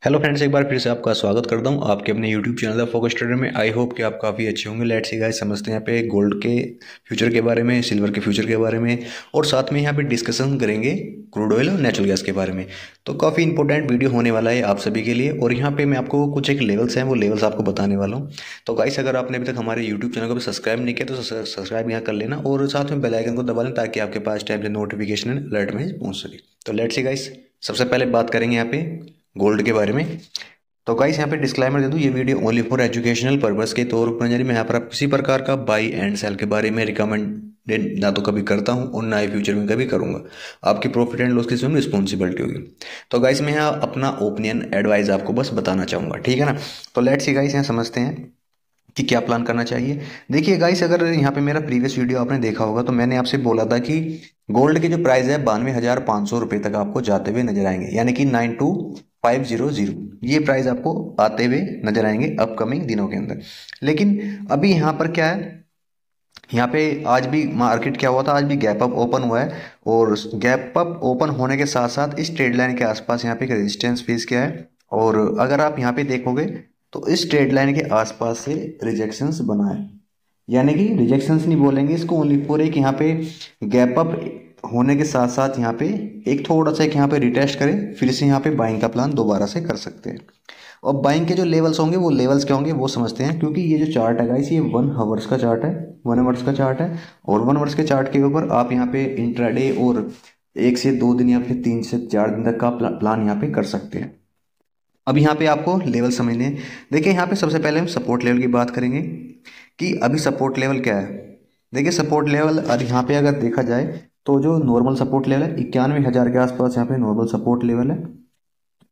Hello friends, एक बार फिर से आपका स्वागत करता हूं आपके अपने यूट्यूब चैनल फोकस ट्रेडर में। आई होप कि आप काफ़ी अच्छे होंगे। लेट्स सी गाइस, समझते हैं यहाँ पे गोल्ड के फ्यूचर के बारे में, सिल्वर के फ्यूचर के बारे में, और साथ में यहाँ पे डिस्कशन करेंगे क्रूड ऑयल और नेचुरल गैस के बारे में। तो काफ़ी इंपॉर्टेंट वीडियो होने वाला है आप सभी के लिए। और यहाँ पे मैं आपको कुछ एक लेवल्स हैं, वो लेवल्स आपको बताने वाला हूँ। तो गाइस, अगर आपने अभी तक हमारे यूट्यूब चैनल को भी सब्सक्राइब नहीं किया तो सब्सक्राइब यहाँ कर लेना, और साथ में बेल आइकन को दबा लें ताकि आपके पास टाइम से नोटिफिकेशन अलर्ट में पहुँच सके। तो लेट्स सी गाइस, सबसे पहले बात करेंगे यहाँ पे गोल्ड के बारे में। तो गाइस, यहाँ पे डिस्क्लेमर दे दूँ, ये video only for educational purpose के तौर पर जारी। मैं यहाँ पर आप किसी प्रकार का बाई एंड सेल के बारे में रिकमेंडेड ना तो कभी करता हूँ और ना ही फ्यूचर में कभी करूँगा। आपकी प्रॉफिट एंड लॉस की स्वयं रिस्पॉन्सिबिलिटी होगी। तो गाइस, मैं यहाँ अपना ओपिनियन एडवाइस आपको बस बताना चाहूँगा, ठीक है ना। तो लेट्स सी गाइस, यहाँ समझते हैं कि क्या प्लान करना चाहिए। देखिए गाइस, अगर यहाँ पे मेरा प्रीवियस वीडियो आपने देखा होगा तो मैंने आपसे बोला था कि गोल्ड की जो प्राइस है 92,500 रुपये तक आपको जाते हुए नजर आएंगे, यानी कि 92,500 ये प्राइस आपको आते हुए नजर आएंगे अपकमिंग दिनों के अंदर। लेकिन अभी यहाँ पर क्या है, यहाँ पे आज भी मार्केट क्या हुआ था, आज भी गैप अप ओपन हुआ है। और गैप अप ओपन होने के साथ साथ इस ट्रेड लाइन के आसपास यहाँ पे एक रेजिस्टेंस फेस किया है। और अगर आप यहाँ पे देखोगे तो इस ट्रेड लाइन के आसपास से रिजेक्शंस बना है, यानी कि रिजेक्शंस नहीं बोलेंगे इसको, ओनली फॉर एक यहाँ पे गैप अप होने के साथ साथ यहाँ पे एक थोड़ा सा एक यहाँ पे रिटेस्ट करें, फिर से यहाँ पे बाइंग का प्लान दोबारा से कर सकते हैं। और बाइंग के जो लेवल्स होंगे वो लेवल्स क्या होंगे वो समझते हैं, क्योंकि ये जो चार्ट है गाइस, ये 1 आवर्स का चार्ट है, 1 आवर्स का चार्ट है। और 1 आवर्स के चार्ट के ऊपर आप यहाँ पे इंट्राडे और 1 से 2 दिन या फिर 3 से 4 दिन तक का प्लान यहाँ पे कर सकते हैं। अब यहाँ पे आपको लेवल समझने हैं। देखिए, यहाँ पे सबसे पहले हम सपोर्ट लेवल की बात करेंगे कि अभी सपोर्ट लेवल क्या है। देखिए, सपोर्ट लेवल और यहाँ पे अगर देखा जाए तो जो नॉर्मल सपोर्ट लेवल है 91,000 के आसपास यहाँ पे नॉर्मल सपोर्ट लेवल है।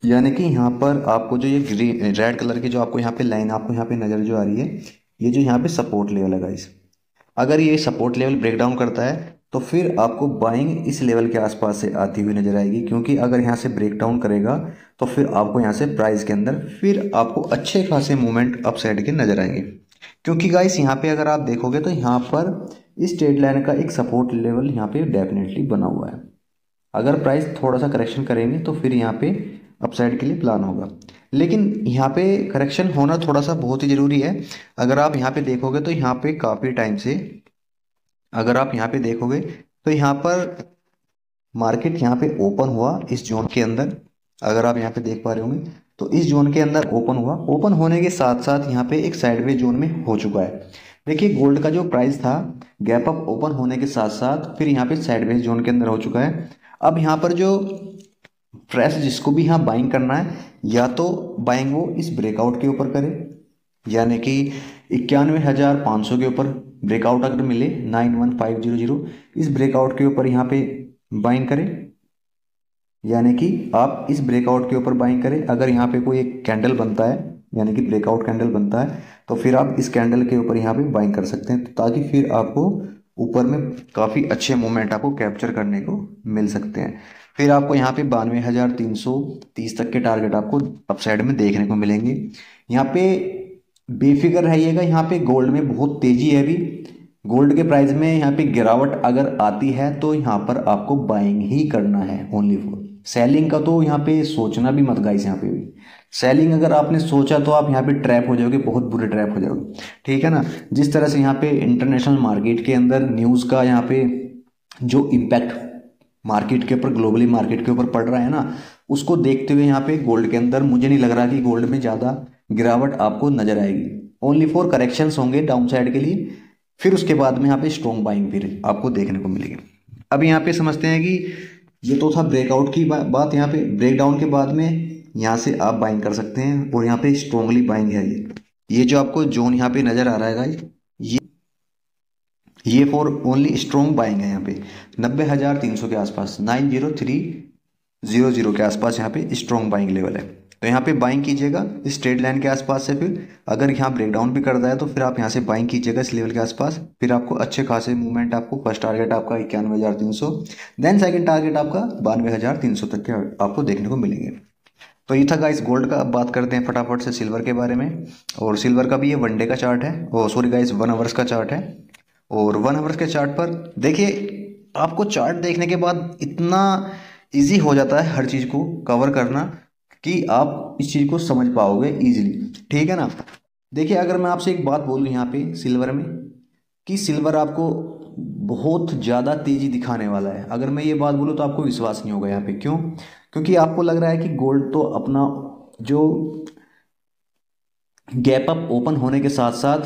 यानी कि यहाँ पर आपको जो ये ग्रीन रेड कलर की जो आपको यहाँ पे लाइन आपको यहाँ पे नजर जो आ रही है, ये जो यहाँ पे सपोर्ट लेवल है गाइस, अगर ये सपोर्ट लेवल ब्रेक डाउन करता है तो फिर आपको बाइंग इस लेवल के आसपास से आती हुई नजर आएगी। क्योंकि अगर यहाँ से ब्रेक डाउन करेगा तो फिर आपको यहाँ से प्राइस के अंदर फिर आपको अच्छे खासे मूवमेंट अप साइड के नजर आएंगे। क्योंकि गाइस, यहाँ पे अगर आप देखोगे तो यहाँ पर इस ट्रेड लाइन का एक सपोर्ट लेवल यहाँ पे डेफिनेटली बना हुआ है। अगर प्राइस थोड़ा सा करेक्शन करेंगे तो फिर यहाँ पे अपसाइड के लिए प्लान होगा। लेकिन यहाँ पे करेक्शन होना थोड़ा सा बहुत ही ज़रूरी है। अगर आप यहाँ पे देखोगे तो यहाँ पे काफ़ी टाइम से, अगर आप यहाँ पे देखोगे तो यहाँ पर मार्केट यहाँ पे ओपन हुआ इस जोन के अंदर, अगर आप यहाँ पे देख पा रहे होंगे तो इस जोन के अंदर ओपन हुआ। ओपन होने के साथ साथ यहाँ पे एक साइडवेज जोन में हो चुका है। देखिए, गोल्ड का जो प्राइस था गैप अप ओपन होने के साथ साथ फिर यहाँ पे साइडवेज जोन के अंदर हो चुका है। अब यहाँ पर जो फ्रेश जिसको भी यहाँ बाइंग करना है, या तो बाइंग वो इस ब्रेकआउट के ऊपर करे, यानी कि 91,500 के ऊपर ब्रेकआउट अगर मिले 91,500, इस ब्रेकआउट के ऊपर यहाँ पे बाइंग करें, यानी कि आप इस ब्रेकआउट के ऊपर बाइंग करें। अगर यहाँ पे कोई एक कैंडल बनता है, यानी कि ब्रेकआउट कैंडल बनता है, तो फिर आप इस कैंडल के ऊपर यहाँ पे बाइंग कर सकते हैं, ताकि फिर आपको ऊपर में काफ़ी अच्छे मोमेंट आपको कैप्चर करने को मिल सकते हैं। फिर आपको यहाँ पे 92,330 तक के टारगेट आपको अपसाइड में देखने को मिलेंगे। यहाँ पे बेफिक्र रहिएगा, यहाँ पे गोल्ड में बहुत तेजी है अभी। गोल्ड के प्राइस में यहाँ पे गिरावट अगर आती है तो यहाँ पर आपको बाइंग ही करना है, ओनली फॉर सेलिंग का तो यहाँ पे सोचना भी मत गाइस। यहाँ पे भी सेलिंग अगर आपने सोचा तो आप यहाँ पे ट्रैप हो जाओगे, बहुत बुरे ट्रैप हो जाओगे, ठीक है ना। जिस तरह से यहाँ पे इंटरनेशनल मार्केट के अंदर न्यूज़ का यहाँ पे जो इम्पैक्ट मार्केट के ऊपर, ग्लोबली मार्केट के ऊपर पड़ रहा है ना, उसको देखते हुए यहाँ पे गोल्ड के अंदर मुझे नहीं लग रहा कि गोल्ड में ज़्यादा गिरावट आपको नजर आएगी। ओनली फॉर करेक्शंस होंगे डाउन साइड के लिए, फिर उसके बाद में यहाँ पे स्ट्रॉन्ग बाइंग फिर आपको देखने को मिलेगी। अब यहाँ पे समझते हैं कि ये तो था ब्रेकआउट की बात। यहाँ पे ब्रेकडाउन के बाद में यहाँ से आप बाइंग कर सकते हैं, और यहाँ पे स्ट्रॉन्गली बाइंग है। ये जो आपको जोन यहाँ पे नजर आ रहा है गाइस, ये फॉर ओनली स्ट्रॉन्ग बाइंग है। यहाँ पे 90,300 के आसपास, 90,300 के आसपास यहाँ पे स्ट्रॉन्ग बाइंग लेवल है। तो यहाँ पे बाइंग कीजिएगा इस ट्रेड लाइन के आसपास से। फिर अगर यहाँ ब्रेकडाउन भी करता है तो फिर आप यहाँ से बाइंग कीजिएगा इस लेवल के आसपास। फिर आपको अच्छे खासे मूवमेंट, आपको फर्स्ट टारगेट आपका 91,300, देन सेकंड टारगेट आपका 92,300 तक के आपको देखने को मिलेंगे। तो ये था गाइस गोल्ड का। अब बात करते हैं फटाफट से सिल्वर के बारे में। और सिल्वर का भी ये 1 डे का चार्ट है, और सॉरी गाइस 1 आवर्स का चार्ट है। और 1 आवर्स के चार्ट पर देखिए, आपको चार्ट देखने के बाद इतना इजी हो जाता है हर चीज़ को कवर करना कि आप इस चीज़ को समझ पाओगे ईजिली, ठीक है ना। देखिए अगर मैं आपसे एक बात बोलूँ यहाँ पे सिल्वर में, कि सिल्वर आपको बहुत ज़्यादा तेज़ी दिखाने वाला है, अगर मैं ये बात बोलूँ तो आपको विश्वास नहीं होगा यहाँ पे। क्यों? क्योंकि आपको लग रहा है कि गोल्ड तो अपना जो गैप अप ओपन होने के साथ साथ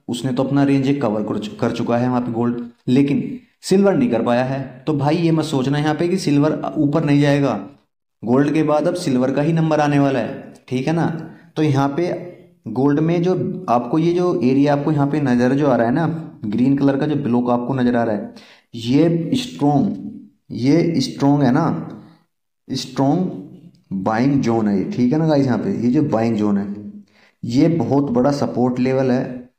उसने तो अपना रेंज एक कवर कर चुका है वहाँ पे गोल्ड, लेकिन सिल्वर नहीं कर पाया है। तो भाई ये मत सोचना यहाँ पे कि सिल्वर ऊपर नहीं जाएगा, गोल्ड के बाद अब सिल्वर का ही नंबर आने वाला है, ठीक है ना। तो यहाँ पे गोल्ड में जो आपको ये जो एरिया आपको यहाँ पे नज़र जो आ रहा है ना, ग्रीन कलर का जो ब्लॉक आपको नज़र आ रहा है, ये स्ट्रोंग है ना, स्ट्रोंग बाइंग जोन है ये, ठीक है ना गाइस। यहाँ पे ये जो बाइंग जोन है ये बहुत बड़ा सपोर्ट लेवल है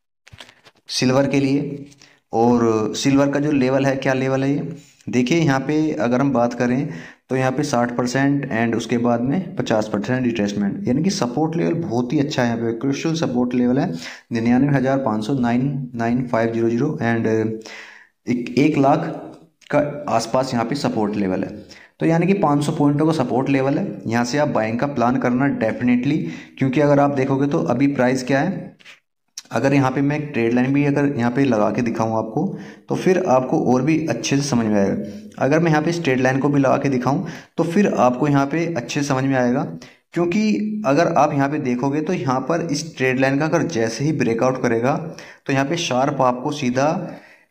सिल्वर के लिए। और सिल्वर का जो लेवल है, क्या लेवल है ये देखिए, यहाँ पे अगर हम बात करें तो यहाँ पे 60% एंड उसके बाद में 50% रिट्रेसमेंट, यानी कि सपोर्ट लेवल बहुत ही अच्छा है। यहाँ पे क्रुशियल सपोर्ट लेवल है 99,500 एंड 1 लाख का आसपास यहाँ पे सपोर्ट लेवल है। तो यानी कि 500 पॉइंटों का सपोर्ट लेवल है, यहाँ से आप बाइंग का प्लान करना डेफिनेटली। क्योंकि अगर आप देखोगे तो अभी प्राइस क्या है, अगर यहाँ पे मैं एक ट्रेड लाइन भी अगर यहाँ पे लगा के दिखाऊँ आपको, तो फिर आपको और भी अच्छे से समझ में आएगा। अगर मैं यहाँ पे इस ट्रेड लाइन को भी लगा के दिखाऊँ तो फिर आपको यहाँ पे अच्छे से समझ में आएगा। क्योंकि अगर आप यहाँ पे देखोगे तो यहाँ पर इस ट्रेड लाइन का अगर जैसे ही ब्रेकआउट करेगा तो यहाँ पे शार्प आपको सीधा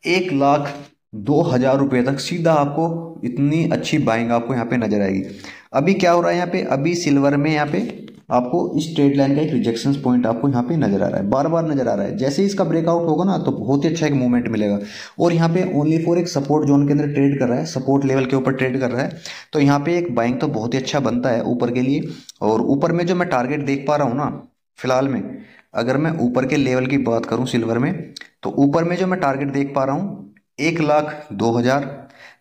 1,02,000 रुपये तक सीधा आपको इतनी अच्छी बाइंग आपको यहाँ पे नजर आएगी। अभी क्या हो रहा है यहाँ पे, अभी सिल्वर में यहाँ पे आपको इस ट्रेड लाइन का एक रिजेक्शन पॉइंट आपको यहाँ पे नजर आ रहा है, बार बार नजर आ रहा है। जैसे ही इसका ब्रेकआउट होगा ना तो बहुत ही अच्छा एक मूवमेंट मिलेगा। और यहाँ पे ओनली फॉर एक सपोर्ट जोन के अंदर ट्रेड कर रहा है, सपोर्ट लेवल के ऊपर ट्रेड कर रहा है, तो यहाँ पे एक बाइंग तो बहुत ही अच्छा बनता है ऊपर के लिए। और ऊपर में जो मैं टारगेट देख पा रहा हूँ ना फिलहाल में, अगर मैं ऊपर के लेवल की बात करूँ सिल्वर में, तो ऊपर में जो मैं टारगेट देख पा रहा हूँ 1,02,000।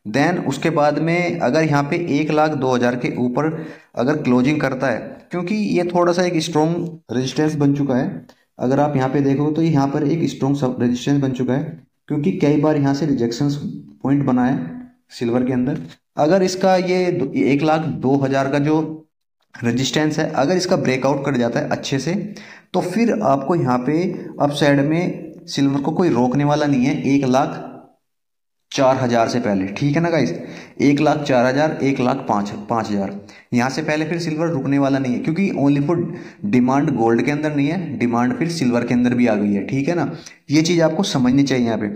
देन उसके बाद में अगर यहाँ पे 1,02,000 के ऊपर अगर क्लोजिंग करता है, क्योंकि ये थोड़ा सा एक स्ट्रॉन्ग रेजिस्टेंस बन चुका है, अगर आप यहाँ पे देखोगे तो यहाँ पर एक स्ट्रॉन्ग रेजिस्टेंस बन चुका है, क्योंकि कई बार यहाँ से रिजेक्शन पॉइंट बना है सिल्वर के अंदर। अगर इसका ये 1,02,000 का जो रेजिस्टेंस है, अगर इसका ब्रेकआउट कर जाता है अच्छे से, तो फिर आपको यहाँ पे अप साइड में सिल्वर को कोई रोकने वाला नहीं है 1,04,000 से पहले, ठीक है ना गाइस। 1,04,000, 1,05,000 यहाँ से पहले फिर सिल्वर रुकने वाला नहीं है, क्योंकि ओनली फॉर डिमांड गोल्ड के अंदर नहीं है, डिमांड फिर सिल्वर के अंदर भी आ गई है, ठीक है ना। ये चीज़ आपको समझनी चाहिए। यहाँ पे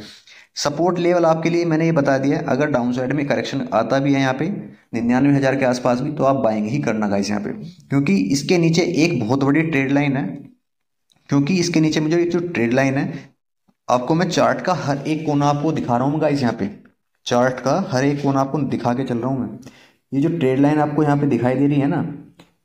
सपोर्ट लेवल आपके लिए मैंने ये बता दिया है, अगर डाउन साइड में करेक्शन आता भी है यहाँ पे 99,000 के आसपास भी, तो आप बाइंग ही करना गाइस यहाँ पे। क्योंकि इसके नीचे एक बहुत बड़ी ट्रेड लाइन है, क्योंकि इसके नीचे मुझे एक जो ट्रेड लाइन है, आपको मैं चार्ट का हर एक कोना आपको दिखा रहा हूँ गाइस। यहाँ पे चार्ट का हर एक कोना आपको दिखा के चल रहा हूँ मैं। ये जो ट्रेड लाइन आपको यहाँ पे दिखाई दे रही है ना,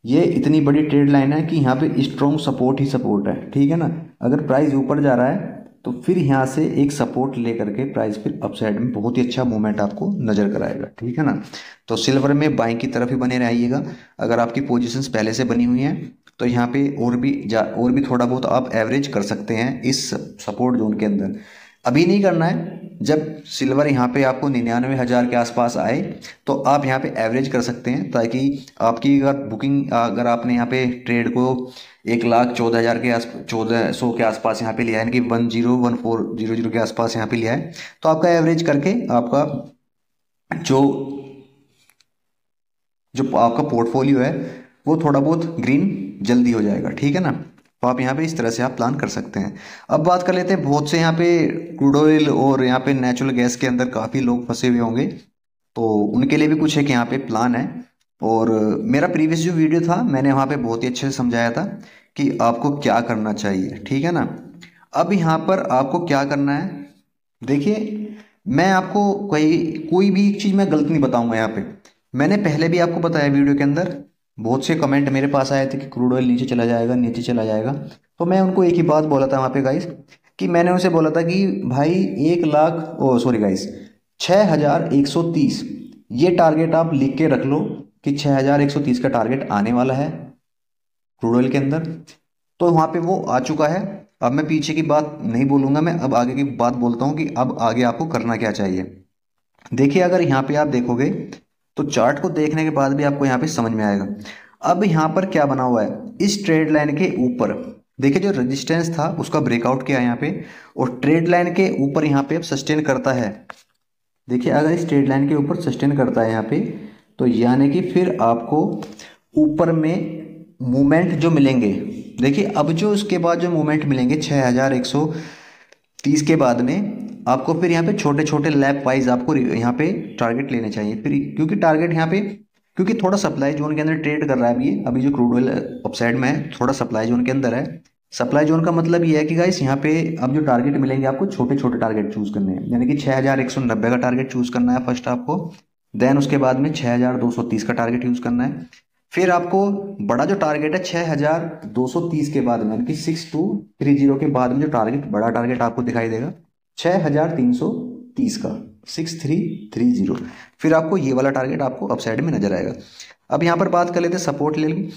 ये इतनी बड़ी ट्रेड लाइन है कि यहाँ पे स्ट्रॉन्ग सपोर्ट ही सपोर्ट है, ठीक है ना। अगर प्राइस ऊपर जा रहा है तो फिर यहाँ से एक सपोर्ट लेकर के प्राइस फिर अपसाइड में बहुत ही अच्छा मूवमेंट आपको नजर कराएगा, ठीक है ना। तो सिल्वर में बाइंग की तरफ ही बने रहिएगा। अगर आपकी पोजीशंस पहले से बनी हुई हैं तो यहाँ पे और भी थोड़ा बहुत आप एवरेज कर सकते हैं इस सपोर्ट जोन के अंदर। अभी नहीं करना है, जब सिल्वर यहाँ पे आपको 99,000 के आसपास आए तो आप यहाँ पे एवरेज कर सकते हैं, ताकि आपकी अगर बुकिंग, अगर आपने यहाँ पे ट्रेड को 1,14,000 के 1,400 के आसपास यहाँ पे लिया है, यानी कि 10,1400 के आसपास यहाँ पे लिया है, तो आपका एवरेज करके आपका जो जो आपका पोर्टफोलियो है वो थोड़ा बहुत ग्रीन जल्दी हो जाएगा, ठीक है ना। तो आप यहाँ पे इस तरह से आप प्लान कर सकते हैं। अब बात कर लेते हैं, बहुत से यहाँ पे क्रूड ऑयल और यहाँ पे नेचुरल गैस के अंदर काफ़ी लोग फंसे हुए होंगे, तो उनके लिए भी कुछ एक यहाँ पे प्लान है। और मेरा प्रीवियस जो वीडियो था मैंने वहाँ पे बहुत ही अच्छे से समझाया था कि आपको क्या करना चाहिए, ठीक है ना। अब यहाँ पर आपको क्या करना है, देखिए मैं आपको कोई भी एक चीज़ मैं गलत नहीं बताऊंगा यहाँ पे। मैंने पहले भी आपको बताया वीडियो के अंदर, बहुत से कमेंट मेरे पास आए थे कि क्रूड ऑयल नीचे चला जाएगा, नीचे चला जाएगा, तो मैं उनको एक ही बात बोला था वहाँ पे गाइस, कि मैंने उनसे बोला था कि भाई 6,130 ये टारगेट आप लिख के रख लो कि 6,130 का टारगेट आने वाला है क्रूड ऑयल के अंदर। तो वहाँ पे वो आ चुका है। अब मैं पीछे की बात नहीं बोलूँगा, मैं अब आगे की बात बोलता हूँ कि अब आगे आपको करना क्या चाहिए। देखिए अगर यहाँ पे आप देखोगे तो चार्ट को देखने के बाद भी आपको यहाँ पे समझ में आएगा। अब यहाँ पर क्या बना हुआ है, इस ट्रेड लाइन के ऊपर देखिए जो रेजिस्टेंस था उसका ब्रेकआउट किया यहाँ पे, और ट्रेड लाइन के ऊपर यहाँ पे अब सस्टेन करता है। देखिए अगर इस ट्रेड लाइन के ऊपर सस्टेन करता है यहाँ पे, तो यानी कि फिर आपको ऊपर में मूवमेंट जो मिलेंगे, देखिए अब जो उसके बाद जो मूवमेंट मिलेंगे 6130 के बाद में आपको फिर यहाँ पे छोटे छोटे लैप वाइज आपको यहाँ पे टारगेट लेने चाहिए फिर, क्योंकि टारगेट यहाँ पे क्योंकि थोड़ा सप्लाई जोन के अंदर ट्रेड कर रहा है अभी जो क्रूड ऑयल अपसाइड में है थोड़ा सप्लाई जोन के अंदर है। सप्लाई जोन का मतलब ये है कि गाइस यहाँ पे अब जो टारगेट मिलेंगे आपको छोटे छोटे टारगेट चूज करने हैं, यानी कि 6190 का टारगेट चूज करना है फर्स्ट आपको, देन उसके बाद में 6230 का टारगेट यूज करना है, फिर आपको बड़ा जो टारगेट है 6230 के बाद में यानी कि 6230 के बाद में जो टारगेट बड़ा टारगेट आपको दिखाई देगा 6330 का 6330, फिर आपको ये वाला टारगेट आपको अपसाइड में नजर आएगा। अब यहाँ पर बात कर लेते हैं सपोर्ट लेवल।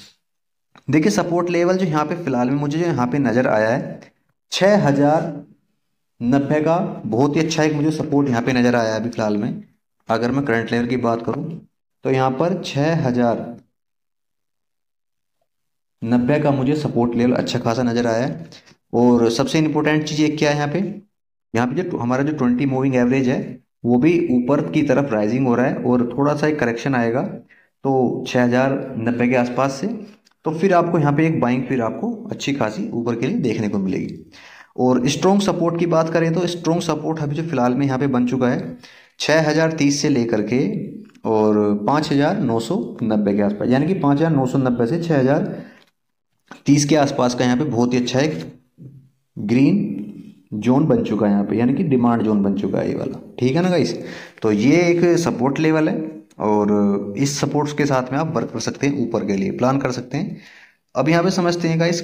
देखिए सपोर्ट लेवल जो यहाँ पे फिलहाल में मुझे जो यहाँ पे नजर आया है 6090 का बहुत ही अच्छा एक मुझे सपोर्ट यहाँ पे नजर आया है अभी फिलहाल में। अगर मैं करंट लेवल की बात करूं तो यहाँ पर 6090 का मुझे सपोर्ट लेवल अच्छा खासा नजर आया है। और सबसे इंपॉर्टेंट चीज़ एक क्या है यहाँ पे जो हमारा जो 20 मूविंग एवरेज है वो भी ऊपर की तरफ राइजिंग हो रहा है, और थोड़ा सा एक करेक्शन आएगा तो 6090 के आसपास से, तो फिर आपको यहाँ पे एक बाइंग फिर आपको अच्छी खासी ऊपर के लिए देखने को मिलेगी। और स्ट्रॉन्ग सपोर्ट की बात करें तो स्ट्रॉन्ग सपोर्ट अभी जो फिलहाल में यहाँ पे बन चुका है 6030 से लेकर के और 5990 के आसपास, यानी कि 5990 से 6030 के आसपास का यहाँ पे बहुत ही अच्छा एक ग्रीन जोन बन चुका है यहाँ पे, यानी कि डिमांड जोन बन चुका है ये वाला, ठीक है ना गाइस। तो ये एक सपोर्ट लेवल है और इस सपोर्ट्स के साथ में आप वर्क कर सकते हैं, ऊपर के लिए प्लान कर सकते हैं। अब यहाँ पे समझते हैं गाइस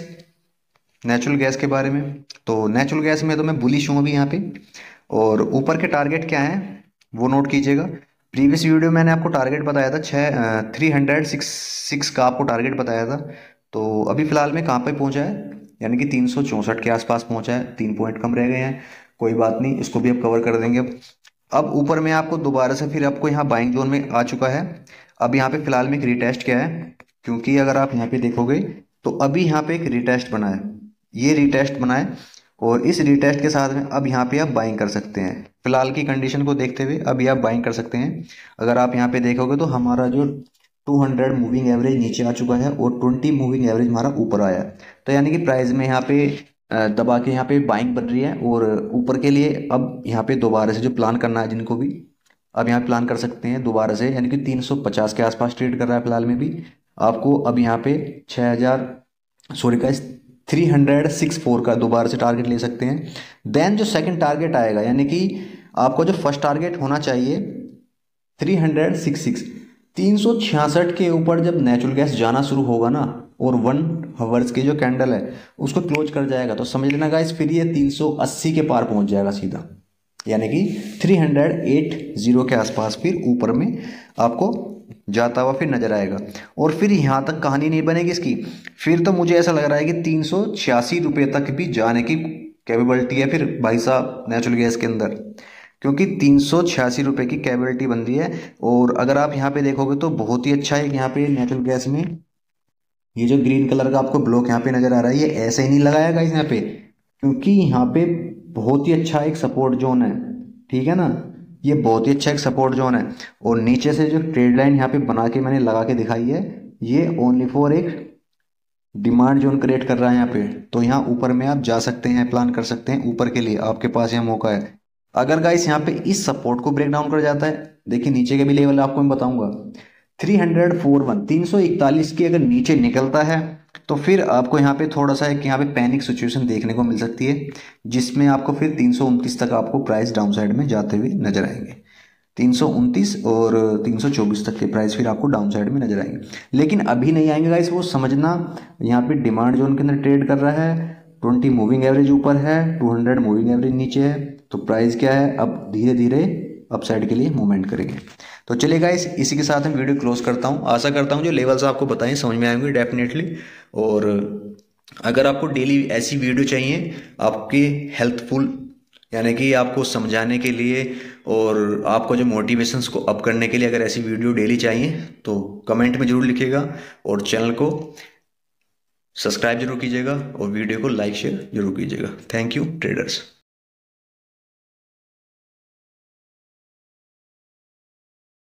नेचुरल गैस के बारे में। तो नेचुरल गैस में तो मैं बुलिश हूँ अभी यहाँ पे, और ऊपर के टारगेट क्या है वो नोट कीजिएगा। प्रीवियस वीडियो मैंने आपको टारगेट बताया था 306 का आपको टारगेट बताया था, तो अभी फिलहाल में कहाँ पे पहुंचा है, यानी कि 364 के आसपास पहुंचा है, 3 पॉइंट कम रह गए हैं, कोई बात नहीं इसको भी अब कवर कर देंगे। अब ऊपर में आपको दोबारा से फिर आपको यहाँ बाइंग जोन में आ चुका है। अब यहाँ पे फिलहाल में एक रिटेस्ट क्या है, क्योंकि अगर आप यहाँ पे देखोगे तो अभी यहाँ पे एक रिटेस्ट बना है, ये रिटेस्ट बना है, और इस रिटेस्ट के साथ में अब यहाँ पे आप बाइंग कर सकते हैं। फिलहाल की कंडीशन को देखते हुए अभी आप बाइंग कर सकते हैं। अगर आप यहाँ पे देखोगे तो हमारा जो 200 मूविंग एवरेज नीचे आ चुका है और 20 मूविंग एवरेज हमारा ऊपर आया है, तो यानी कि प्राइस में यहाँ पे दबा के यहाँ पे बाइंग बन रही है, और ऊपर के लिए अब यहाँ पे दोबारा से जो प्लान करना है जिनको भी अब यहाँ प्लान कर सकते हैं दोबारा से, यानी कि 350 के आसपास ट्रेड कर रहा है फिलहाल में भी आपको। अब यहाँ पे 364 का दोबारा से टारगेट ले सकते हैं। देन जो सेकंड टारगेट आएगा, यानी कि आपको जो फर्स्ट टारगेट होना चाहिए 366 के ऊपर जब नेचुरल गैस जाना शुरू होगा ना, और 1 हावर्स की जो कैंडल है उसको क्लोज कर जाएगा, तो समझ लेना गाइस फिर ये 380 के पार पहुंच जाएगा सीधा, यानी कि 380 के आसपास फिर ऊपर में आपको जाता हुआ फिर नजर आएगा। और फिर यहाँ तक कहानी नहीं बनेगी इसकी, फिर तो मुझे ऐसा लग रहा है कि 386 रुपये तक भी जाने की कैपेबिलिटी है फिर भाई साहब नेचुरल गैस के अंदर, क्योंकि 386 रुपये की कैपेबिलिटी बन रही है। और अगर आप यहाँ पे देखोगे तो बहुत ही अच्छा है यहाँ पे नेचुरल गैस में ये जो ग्रीन कलर का आपको ब्लॉक यहाँ पे नजर आ रहा है, ये ऐसे ही नहीं लगाया गाइस यहाँ पे, क्योंकि यहाँ पे बहुत ही अच्छा एक सपोर्ट जोन है, ठीक है ना, ये बहुत ही अच्छा एक सपोर्ट जोन है। और नीचे से जो ट्रेड लाइन यहाँ पे बना के मैंने लगा के दिखाई है, ये ओनली फॉर एक डिमांड जोन क्रिएट कर रहा है यहाँ पे, तो यहाँ ऊपर में आप जा सकते हैं, प्लान कर सकते हैं ऊपर के लिए, आपके पास यहाँ मौका है। अगर गाइस यहाँ पे इस सपोर्ट को ब्रेक डाउन कर जाता है, देखिए नीचे के भी लेवल आपको मैं बताऊंगा 341 की अगर नीचे निकलता है तो फिर आपको यहाँ पे थोड़ा सा एक यहाँ पे पैनिक सिचुएशन देखने को मिल सकती है, जिसमें आपको फिर 329 तक आपको प्राइस डाउन साइड में जाते हुए नजर आएंगे। 329 और 324 तक के प्राइस फिर आपको डाउन साइड में नजर आएंगे, लेकिन अभी नहीं आएंगे गाइस, वो समझना यहाँ पे डिमांड जोन के अंदर ट्रेड कर रहा है, 20 मूविंग एवरेज ऊपर है, 200 मूविंग एवरेज नीचे है, तो प्राइस क्या है अब धीरे धीरे अपसाइड के लिए मूवमेंट करेंगे। तो चलिए गाइस इसी के साथ मैं वीडियो क्लोज करता हूँ। आशा करता हूँ जो लेवल्स आपको बताएं समझ में आएंगे डेफिनेटली। और अगर आपको डेली ऐसी वीडियो चाहिए आपके हेल्पफुल, यानी कि आपको समझाने के लिए और आपको जो मोटिवेशंस को अप करने के लिए अगर ऐसी वीडियो डेली चाहिए तो कमेंट में ज़रूर लिखिएगा, और चैनल को सब्सक्राइब जरूर कीजिएगा और वीडियो को लाइक शेयर जरूर कीजिएगा। Thank you traders.